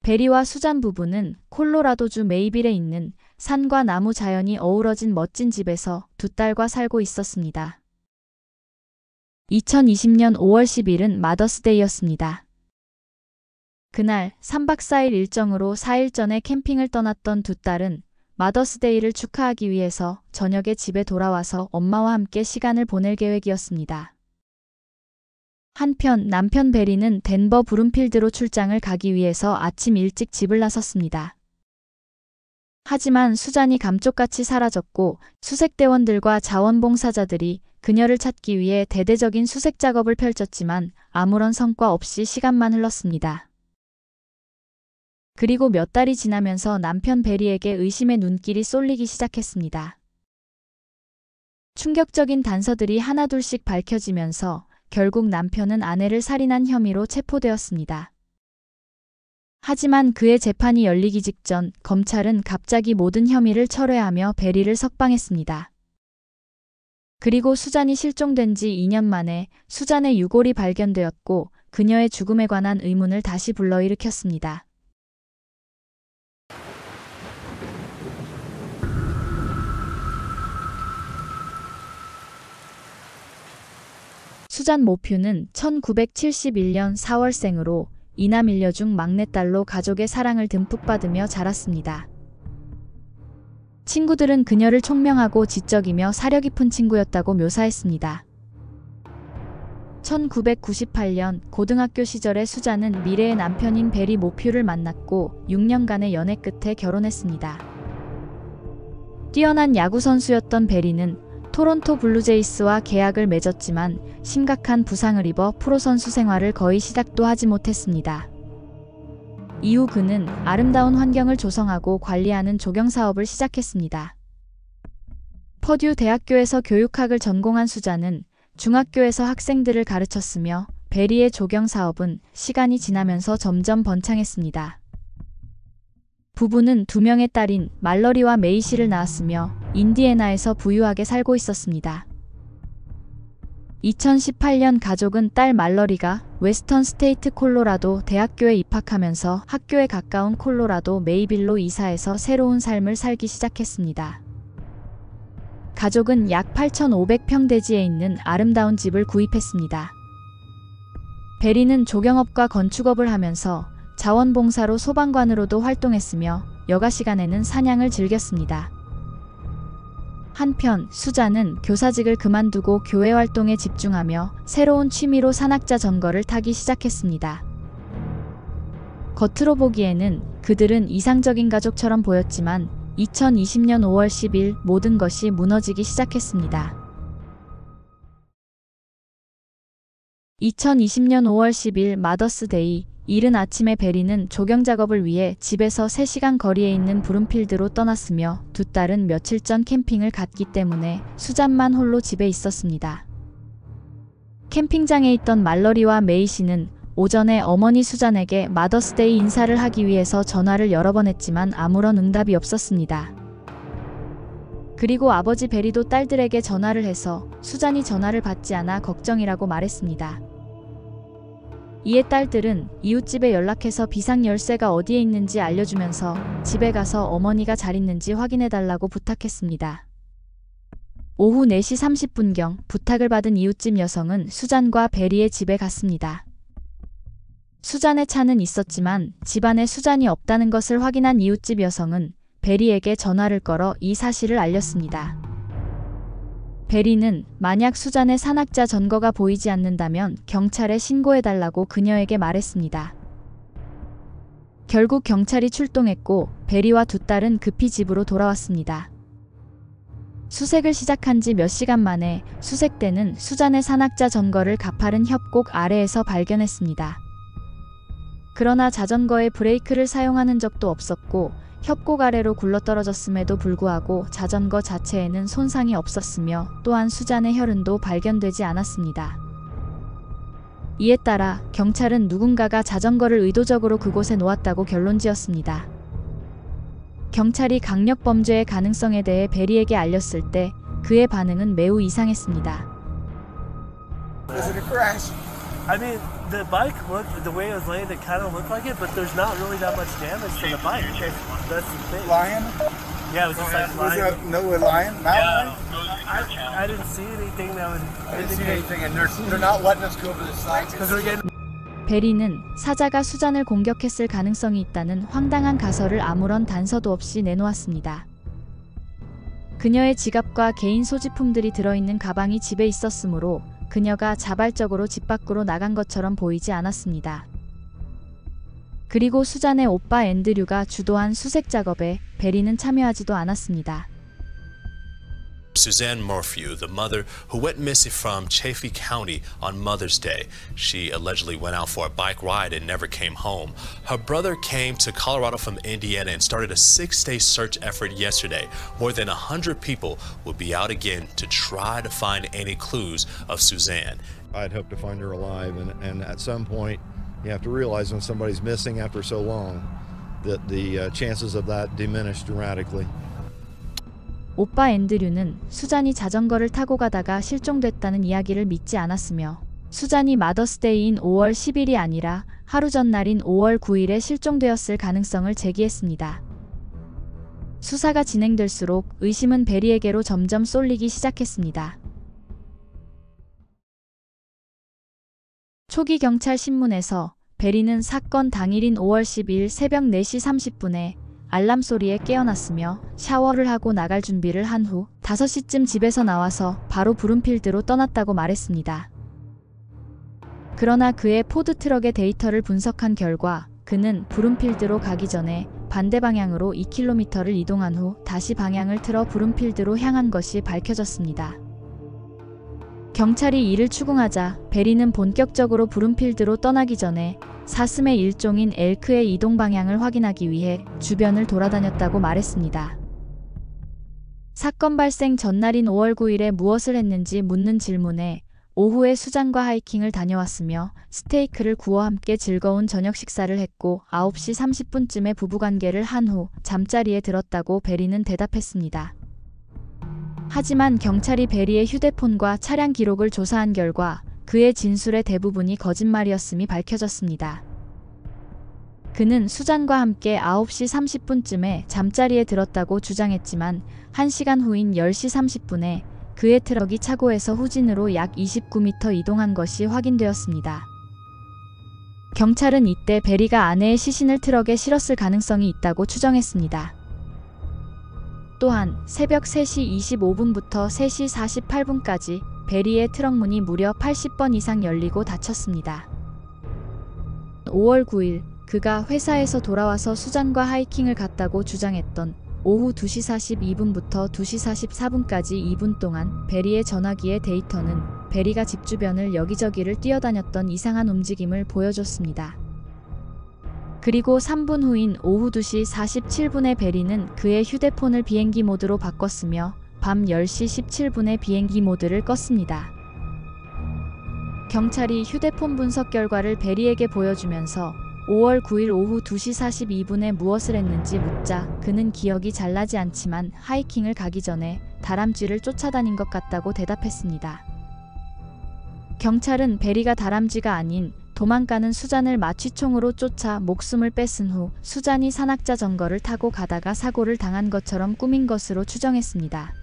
베리와 수잔 부부는 콜로라도주 메이빌에 있는 산과 나무 자연이 어우러진 멋진 집에서 두 딸과 살고 있었습니다. 2020년 5월 10일은 마더스데이였습니다. 그날 3박 4일 일정으로 4일 전에 캠핑을 떠났던 두 딸은 마더스데이를 축하하기 위해서 저녁에 집에 돌아와서 엄마와 함께 시간을 보낼 계획이었습니다. 한편 남편 베리는 덴버 브룸필드로 출장을 가기 위해서 아침 일찍 집을 나섰습니다. 하지만 수잔이 감쪽같이 사라졌고 수색대원들과 자원봉사자들이 그녀를 찾기 위해 대대적인 수색 작업을 펼쳤지만 아무런 성과 없이 시간만 흘렀습니다. 그리고 몇 달이 지나면서 남편 베리에게 의심의 눈길이 쏠리기 시작했습니다. 충격적인 단서들이 하나둘씩 밝혀지면서 결국 남편은 아내를 살인한 혐의로 체포되었습니다. 하지만 그의 재판이 열리기 직전 검찰은 갑자기 모든 혐의를 철회하며 베리를 석방했습니다. 그리고 수잔이 실종된 지 2년 만에 수잔의 유골이 발견되었고 그녀의 죽음에 관한 의문을 다시 불러일으켰습니다. 수잔 모퓨는 1971년 4월생으로 이남 일녀 중 막내딸로 가족의 사랑을 듬뿍 받으며 자랐습니다. 친구들은 그녀를 총명하고 지적이며 사려 깊은 친구였다고 묘사했습니다. 1998년 고등학교 시절에 수잔은 미래의 남편인 베리 모퓨를 만났고 6년간의 연애 끝에 결혼했습니다. 뛰어난 야구선수였던 베리는 토론토 블루제이스와 계약을 맺었지만 심각한 부상을 입어 프로선수 생활을 거의 시작도 하지 못했습니다. 이후 그는 아름다운 환경을 조성하고 관리하는 조경사업을 시작했습니다. 퍼듀 대학교에서 교육학을 전공한 수잔은 중학교에서 학생들을 가르쳤으며 베리의 조경사업은 시간이 지나면서 점점 번창했습니다. 부부는 2명의 딸인 말러리와 메이시를 낳았으며 인디애나에서 부유하게 살고 있었습니다. 2018년 가족은 딸 말러리가 웨스턴 스테이트 콜로라도 대학교에 입학하면서 학교에 가까운 콜로라도 메이빌로 이사해서 새로운 삶을 살기 시작했습니다. 가족은 약 8,500평 대지에 있는 아름다운 집을 구입했습니다. 베리는 조경업과 건축업을 하면서 자원봉사로 소방관으로도 활동했으며 여가 시간에는 사냥을 즐겼습니다. 한편 수잔은 교사직을 그만두고 교회 활동에 집중하며 새로운 취미로 산악자 전거를 타기 시작했습니다. 겉으로 보기에는 그들은 이상적인 가족처럼 보였지만 2020년 5월 10일 모든 것이 무너지기 시작했습니다. 2020년 5월 10일 마더스데이 이른 아침에 베리는 조경 작업을 위해 집에서 3시간 거리에 있는 브룸필드로 떠났으며 두 딸은 며칠 전 캠핑을 갔기 때문에 수잔만 홀로 집에 있었습니다. 캠핑장에 있던 말러리와 메이시는 오전에 어머니 수잔에게 마더스데이 인사를 하기 위해서 전화를 여러 번 했지만 아무런 응답이 없었습니다. 그리고 아버지 베리도 딸들에게 전화를 해서 수잔이 전화를 받지 않아 걱정이라고 말했습니다. 이에 딸들은 이웃집에 연락해서 비상 열쇠가 어디에 있는지 알려주면서 집에 가서 어머니가 잘 있는지 확인해달라고 부탁했습니다. 오후 4시 30분경 부탁을 받은 이웃집 여성은 수잔과 베리의 집에 갔습니다. 수잔의 차는 있었지만 집안에 수잔이 없다는 것을 확인한 이웃집 여성은 베리에게 전화를 걸어 이 사실을 알렸습니다. 베리는 만약 수잔의 산악자 전거가 보이지 않는다면 경찰에 신고해달라고 그녀에게 말했습니다. 결국 경찰이 출동했고 베리와 두 딸은 급히 집으로 돌아왔습니다. 수색을 시작한 지 몇 시간 만에 수색대는 수잔의 산악자 전거를 가파른 협곡 아래에서 발견했습니다. 그러나 자전거에 브레이크를 사용하는 적도 없었고 협곡 아래로 굴러떨어졌음에도 불구하고 자전거 자체에는 손상이 없었으며 또한 수잔의 혈흔도 발견되지 않았습니다. 이에 따라 경찰은 누군가가 자전거를 의도적으로 그곳에 놓았다고 결론지었습니다. 경찰이 강력 범죄의 가능성에 대해 베리에게 알렸을 때 그의 반응은 매우 이상했습니다. Was it a crash? I mean, The bike looked, the way it was laying, it kind of looked like it, but there's not really that much damage to the bike. That's the thing. Lion? Yeah, it was just like Was lying. there no lion? Mountain lion? I didn't see anything that would I didn't see anything, and they're not letting us go over the side. because we're getting. 베리는 사자가 수잔을 공격했을 가능성이 있다는 황당한 가설을 아무런 단서도 없이 내놓았습니다. 그녀의 지갑과 개인 소지품들이 들어있는 가방이 집에 있었으므로 그녀가 자발적으로 집 밖으로 나간 것처럼 보이지 않았습니다. 그리고 수잔의 오빠 앤드류가 주도한 수색 작업에 베리는 참여하지도 않았습니다. Suzanne Morphew, the mother who went missing from Chaffee County on Mother's Day. She allegedly went out for a bike ride and never came home. Her brother came to Colorado from Indiana and started a 6-day search effort yesterday. More than 100 people will be out again to try to find any clues of Suzanne. I'd hoped to find her alive, and at some point, you have to realize when somebody's missing after so long that the chances of that diminish dramatically. 오빠 앤드류는 수잔이 자전거를 타고 가다가 실종됐다는 이야기를 믿지 않았으며 수잔이 마더스데이인 5월 10일이 아니라 하루 전날인 5월 9일에 실종되었을 가능성을 제기했습니다. 수사가 진행될수록 의심은 베리에게로 점점 쏠리기 시작했습니다. 초기 경찰 신문에서 베리는 사건 당일인 5월 10일 새벽 4시 30분에 알람 소리에 깨어났으며 샤워를 하고 나갈 준비를 한 후 5시쯤 집에서 나와서 바로 브룸필드로 떠났다고 말했습니다. 그러나 그의 포드트럭의 데이터를 분석한 결과 그는 브룸필드로 가기 전에 반대 방향으로 2km를 이동한 후 다시 방향을 틀어 브룸필드로 향한 것이 밝혀졌습니다. 경찰이 이를 추궁하자 베리는 본격적으로 브룸필드로 떠나기 전에 사슴의 일종인 엘크의 이동 방향을 확인하기 위해 주변을 돌아다녔다고 말했습니다. 사건 발생 전날인 5월 9일에 무엇을 했는지 묻는 질문에 오후에 수잔과 하이킹을 다녀왔으며 스테이크를 구워 함께 즐거운 저녁 식사를 했고 9시 30분쯤에 부부관계를 한 후 잠자리에 들었다고 베리는 대답했습니다. 하지만 경찰이 베리의 휴대폰과 차량 기록을 조사한 결과 그의 진술의 대부분이 거짓말이었음이 밝혀졌습니다. 그는 수잔과 함께 9시 30분쯤에 잠자리에 들었다고 주장했지만 1시간 후인 10시 30분에 그의 트럭이 차고에서 후진으로 약 29m 이동한 것이 확인되었습니다. 경찰은 이때 베리가 아내의 시신을 트럭에 실었을 가능성이 있다고 추정했습니다. 또한 새벽 3시 25분부터 3시 48분까지 베리의 트럭 문이 무려 80번 이상 열리고 닫혔습니다. 5월 9일 그가 회사에서 돌아와서 수잔과 하이킹을 갔다고 주장했던 오후 2시 42분부터 2시 44분까지 2분 동안 베리의 전화기의 데이터는 베리가 집 주변을 여기저기를 뛰어다녔던 이상한 움직임을 보여줬습니다. 그리고 3분 후인 오후 2시 47분에 베리는 그의 휴대폰을 비행기 모드로 바꿨으며 밤 10시 17분에 비행기 모드를 껐습니다. 경찰이 휴대폰 분석 결과를 베리에게 보여주면서 5월 9일 오후 2시 42분에 무엇을 했는지 묻자 그는 기억이 잘 나지 않지만 하이킹을 가기 전에 다람쥐를 쫓아다닌 것 같다고 대답했습니다. 경찰은 베리가 다람쥐가 아닌 도망가는 수잔을 마취총으로 쫓아 목숨을 뺏은 후 수잔이 산악자전거를 타고 가다가 사고를 당한 것처럼 꾸민 것으로 추정했습니다.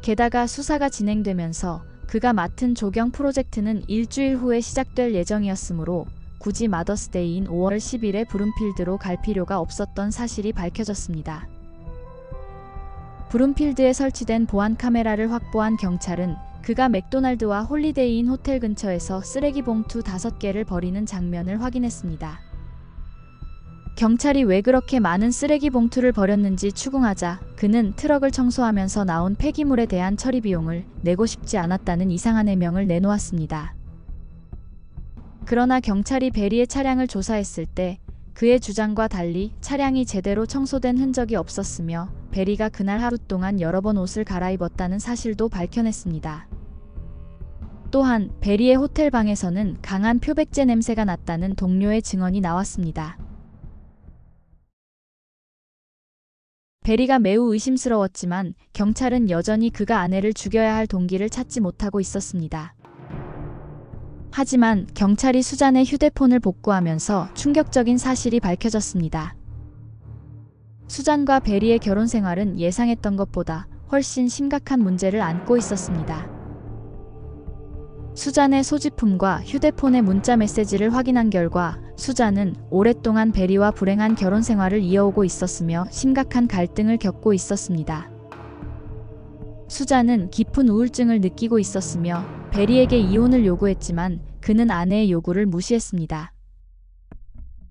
게다가 수사가 진행되면서 그가 맡은 조경 프로젝트는 일주일 후에 시작될 예정이었으므로 굳이 마더스데이인 5월 10일에 브룸필드로 갈 필요가 없었던 사실이 밝혀졌습니다. 브룸필드에 설치된 보안 카메라를 확보한 경찰은 그가 맥도날드와 홀리데이인 호텔 근처에서 쓰레기 봉투 5개를 버리는 장면을 확인했습니다. 경찰이 왜 그렇게 많은 쓰레기 봉투를 버렸는지 추궁하자 그는 트럭을 청소하면서 나온 폐기물에 대한 처리 비용을 내고 싶지 않았다는 이상한 해명을 내놓았습니다. 그러나 경찰이 베리의 차량을 조사했을 때 그의 주장과 달리 차량이 제대로 청소된 흔적이 없었으며 베리가 그날 하루 동안 여러 번 옷을 갈아입었다는 사실도 밝혀냈습니다. 또한 베리의 호텔 방에서는 강한 표백제 냄새가 났다는 동료의 증언이 나왔습니다. 베리가 매우 의심스러웠지만 경찰은 여전히 그가 아내를 죽여야 할 동기를 찾지 못하고 있었습니다. 하지만 경찰이 수잔의 휴대폰을 복구하면서 충격적인 사실이 밝혀졌습니다. 수잔과 베리의 결혼 생활은 예상했던 것보다 훨씬 심각한 문제를 안고 있었습니다. 수잔의 소지품과 휴대폰의 문자 메시지를 확인한 결과 수잔은 오랫동안 베리와 불행한 결혼 생활을 이어오고 있었으며 심각한 갈등을 겪고 있었습니다. 수잔은 깊은 우울증을 느끼고 있었으며 베리에게 이혼을 요구했지만 그는 아내의 요구를 무시했습니다.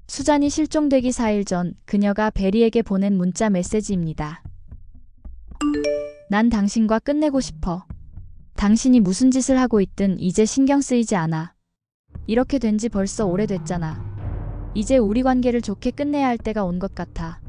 수잔이 실종되기 4일 전 그녀가 베리에게 보낸 문자 메시지입니다. 난 당신과 끝내고 싶어. 당신이 무슨 짓을 하고 있든 이제 신경 쓰이지 않아. 이렇게 된 지 벌써 오래됐잖아. 이제 우리 관계를 좋게 끝내야 할 때가 온 것 같아.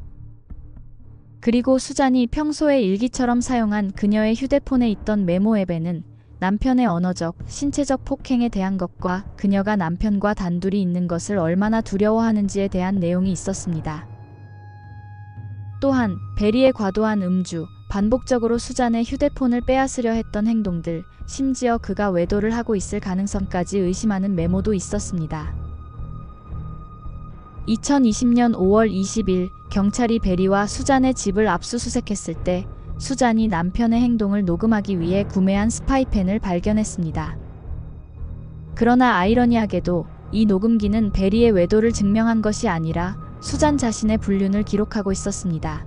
그리고 수잔이 평소에 일기처럼 사용한 그녀의 휴대폰에 있던 메모 앱에는 남편의 언어적, 신체적 폭행에 대한 것과 그녀가 남편과 단둘이 있는 것을 얼마나 두려워하는지에 대한 내용이 있었습니다. 또한 베리의 과도한 음주, 반복적으로 수잔의 휴대폰을 빼앗으려 했던 행동들, 심지어 그가 외도를 하고 있을 가능성까지 의심하는 메모도 있었습니다. 2020년 5월 20일 경찰이 베리와 수잔의 집을 압수수색했을 때 수잔이 남편의 행동을 녹음하기 위해 구매한 스파이펜을 발견했습니다. 그러나 아이러니하게도 이 녹음기는 베리의 외도를 증명한 것이 아니라 수잔 자신의 불륜을 기록하고 있었습니다.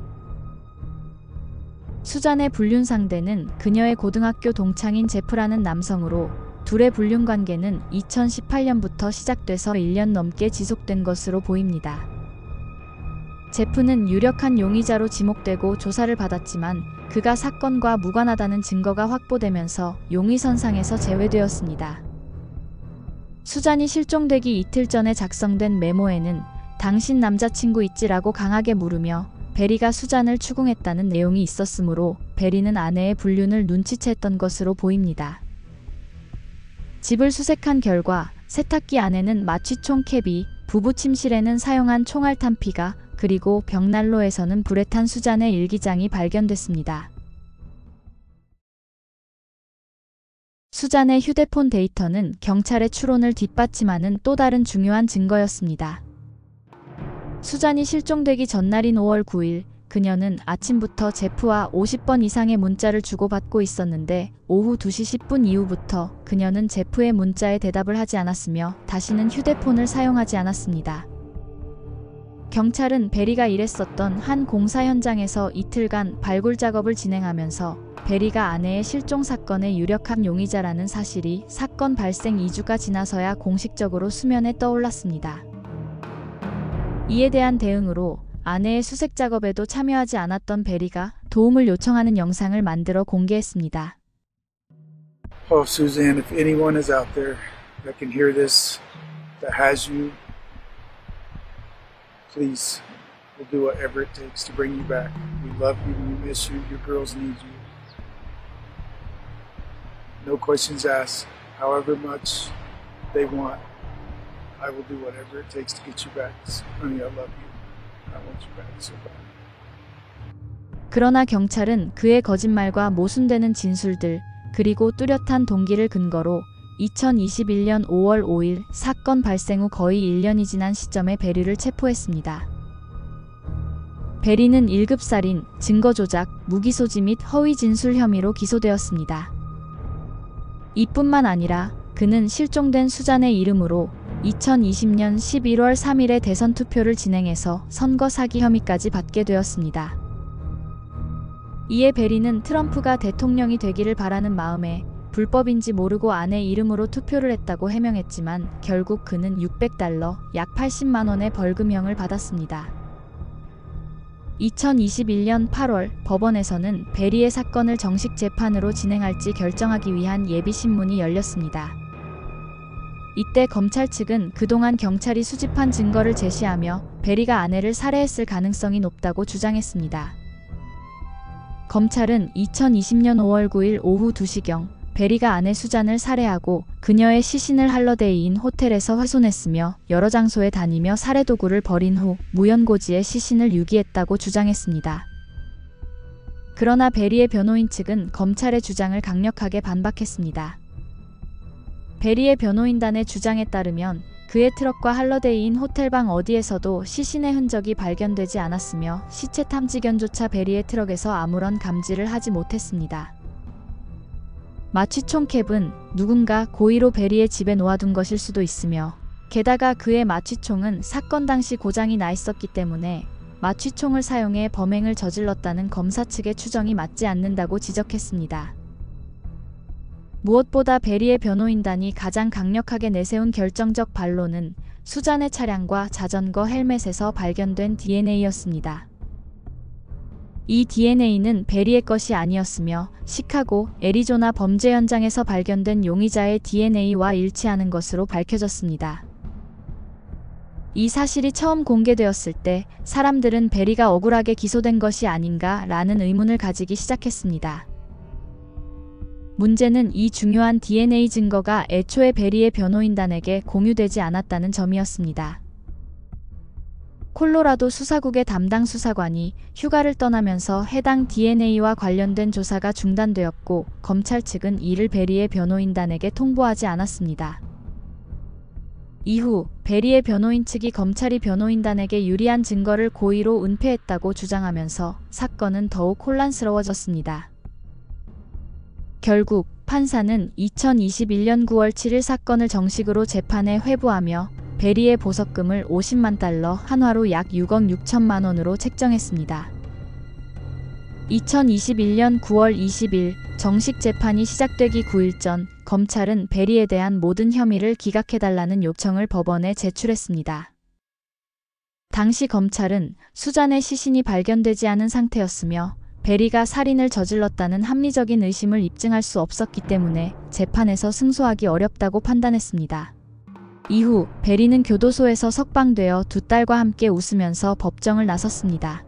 수잔의 불륜 상대는 그녀의 고등학교 동창인 제프라는 남성으로 둘의 불륜 관계는 2018년부터 시작돼서 1년 넘게 지속된 것으로 보입니다. 제프는 유력한 용의자로 지목되고 조사를 받았지만 그가 사건과 무관하다는 증거가 확보되면서 용의선상에서 제외되었습니다. 수잔이 실종되기 이틀 전에 작성된 메모에는 당신 남자친구 있지라고 강하게 물으며 베리가 수잔을 추궁했다는 내용이 있었으므로 베리는 아내의 불륜을 눈치챘던 것으로 보입니다. 집을 수색한 결과 세탁기 안에는 마취총 캡이, 부부 침실에는 사용한 총알 탄피가, 그리고 벽난로에서는 불에 탄 수잔의 일기장이 발견됐습니다. 수잔의 휴대폰 데이터는 경찰의 추론을 뒷받침하는 또 다른 중요한 증거였습니다. 수잔이 실종되기 전날인 5월 9일, 그녀는 아침부터 제프와 50번 이상의 문자를 주고받고 있었는데 오후 2시 10분 이후부터 그녀는 제프의 문자에 대답을 하지 않았으며 다시는 휴대폰을 사용하지 않았습니다. 경찰은 베리가 일했었던 한 공사 현장에서 이틀간 발굴 작업을 진행하면서 베리가 아내의 실종 사건의 유력한 용의자라는 사실이 사건 발생 2주가 지나서야 공식적으로 수면에 떠올랐습니다. 이에 대한 대응으로 아내의 수색 작업에도 참여하지 않았던 베리가 도움을 요청하는 영상을 만들어 공개했습니다. Oh, Suzanne, if anyone is out there that can hear this, that has you, please, we'll do whatever it takes to bring you back. We love you, we miss you, your girls need you. No questions asked. However much they want, I will do whatever it takes to get you back. Honey, I love you. I want you back so bad. 그러나 경찰은 그의 거짓말과 모순되는 진술들, 그리고 뚜렷한 동기를 근거로 2021년 5월 5일 사건 발생 후 거의 1년이 지난 시점에 베리를 체포했습니다. 베리는 1급 살인, 증거 조작, 무기 소지 및 허위 진술 혐의로 기소되었습니다. 이뿐만 아니라 그는 실종된 수잔의 이름으로 2020년 11월 3일에 대선 투표를 진행해서 선거 사기 혐의까지 받게 되었습니다. 이에 베리는 트럼프가 대통령이 되기를 바라는 마음에 불법인지 모르고 아내 이름으로 투표를 했다고 해명했지만 결국 그는 $600, 약 80만 원의 벌금형을 받았습니다. 2021년 8월 법원에서는 베리의 사건을 정식 재판으로 진행할지 결정하기 위한 예비신문이 열렸습니다. 이때 검찰 측은 그동안 경찰이 수집한 증거를 제시하며 베리가 아내를 살해했을 가능성이 높다고 주장했습니다. 검찰은 2020년 5월 9일 오후 2시경 베리가 아내 수잔을 살해하고 그녀의 시신을 할러데이인 호텔에서 훼손했으며 여러 장소에 다니며 살해 도구를 버린 후 무연고지에 시신을 유기했다고 주장했습니다. 그러나 베리의 변호인 측은 검찰의 주장을 강력하게 반박했습니다. 베리의 변호인단의 주장에 따르면 그의 트럭과 할러데이인 호텔방 어디에서도 시신의 흔적이 발견되지 않았으며 시체 탐지견조차 베리의 트럭에서 아무런 감지를 하지 못했습니다. 마취총 캡은 누군가 고의로 베리의 집에 놓아둔 것일 수도 있으며 게다가 그의 마취총은 사건 당시 고장이 나 있었기 때문에 마취총을 사용해 범행을 저질렀다는 검사 측의 추정이 맞지 않는다고 지적했습니다. 무엇보다 베리의 변호인단이 가장 강력하게 내세운 결정적 반론은 수잔의 차량과 자전거 헬멧에서 발견된 DNA였습니다. 이 DNA는 베리의 것이 아니었으며 시카고, 애리조나 범죄 현장에서 발견된 용의자의 DNA와 일치하는 것으로 밝혀졌습니다. 이 사실이 처음 공개되었을 때 사람들은 베리가 억울하게 기소된 것이 아닌가 라는 의문을 가지기 시작했습니다. 문제는 이 중요한 DNA 증거가 애초에 베리의 변호인단에게 공유되지 않았다는 점이었습니다. 콜로라도 수사국의 담당 수사관이 휴가를 떠나면서 해당 DNA와 관련된 조사가 중단되었고 검찰 측은 이를 베리의 변호인단에게 통보하지 않았습니다. 이후 베리의 변호인 측이 검찰이 변호인단에게 유리한 증거를 고의로 은폐했다고 주장하면서 사건은 더욱 혼란스러워졌습니다. 결국 판사는 2021년 9월 7일 사건을 정식으로 재판에 회부하며 베리의 보석금을 50만 달러, 한화로 약 6억 6천만 원으로 책정했습니다. 2021년 9월 20일 정식 재판이 시작되기 9일 전 검찰은 베리에 대한 모든 혐의를 기각해달라는 요청을 법원에 제출했습니다. 당시 검찰은 수잔의 시신이 발견되지 않은 상태였으며 베리가 살인을 저질렀다는 합리적인 의심을 입증할 수 없었기 때문에 재판에서 승소하기 어렵다고 판단했습니다. 이후 베리는 교도소에서 석방되어 두 딸과 함께 웃으면서 법정을 나섰습니다.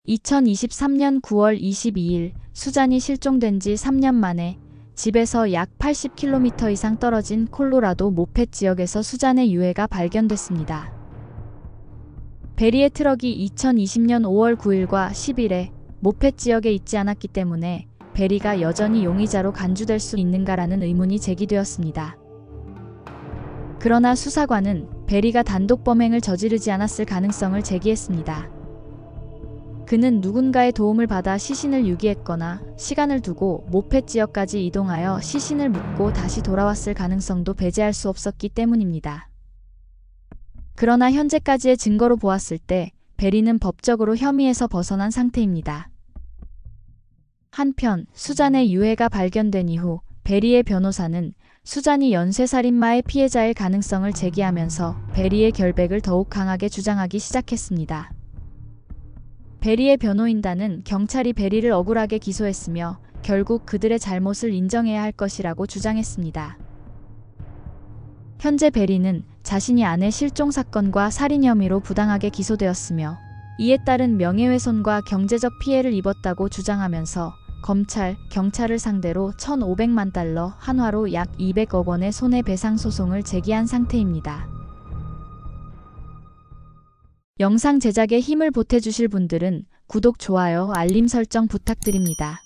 2023년 9월 22일 수잔이 실종된 지 3년 만에 집에서 약 80km 이상 떨어진 콜로라도 모펫 지역에서 수잔의 유해가 발견됐습니다. 베리의 트럭이 2020년 5월 9일과 10일에 모펫 지역에 있지 않았기 때문에 베리가 여전히 용의자로 간주될 수 있는가라는 의문이 제기되었습니다. 그러나 수사관은 베리가 단독 범행을 저지르지 않았을 가능성을 제기했습니다. 그는 누군가의 도움을 받아 시신을 유기했거나 시간을 두고 모펫 지역까지 이동하여 시신을 묻고 다시 돌아왔을 가능성도 배제할 수 없었기 때문입니다. 그러나 현재까지의 증거로 보았을 때 베리는 법적으로 혐의에서 벗어난 상태입니다. 한편 수잔의 유해가 발견된 이후 베리의 변호사는 수잔이 연쇄살인마의 피해자일 가능성을 제기하면서 베리의 결백을 더욱 강하게 주장하기 시작했습니다. 베리의 변호인단은 경찰이 베리를 억울하게 기소했으며 결국 그들의 잘못을 인정해야 할 것이라고 주장했습니다. 현재 베리는 자신이 아내 실종 사건과 살인 혐의로 부당하게 기소되었으며 이에 따른 명예훼손과 경제적 피해를 입었다고 주장하면서 검찰, 경찰을 상대로 1,500만 달러, 한화로 약 200억 원의 손해배상 소송을 제기한 상태입니다. 영상 제작에 힘을 보태주실 분들은 구독, 좋아요, 알림 설정 부탁드립니다.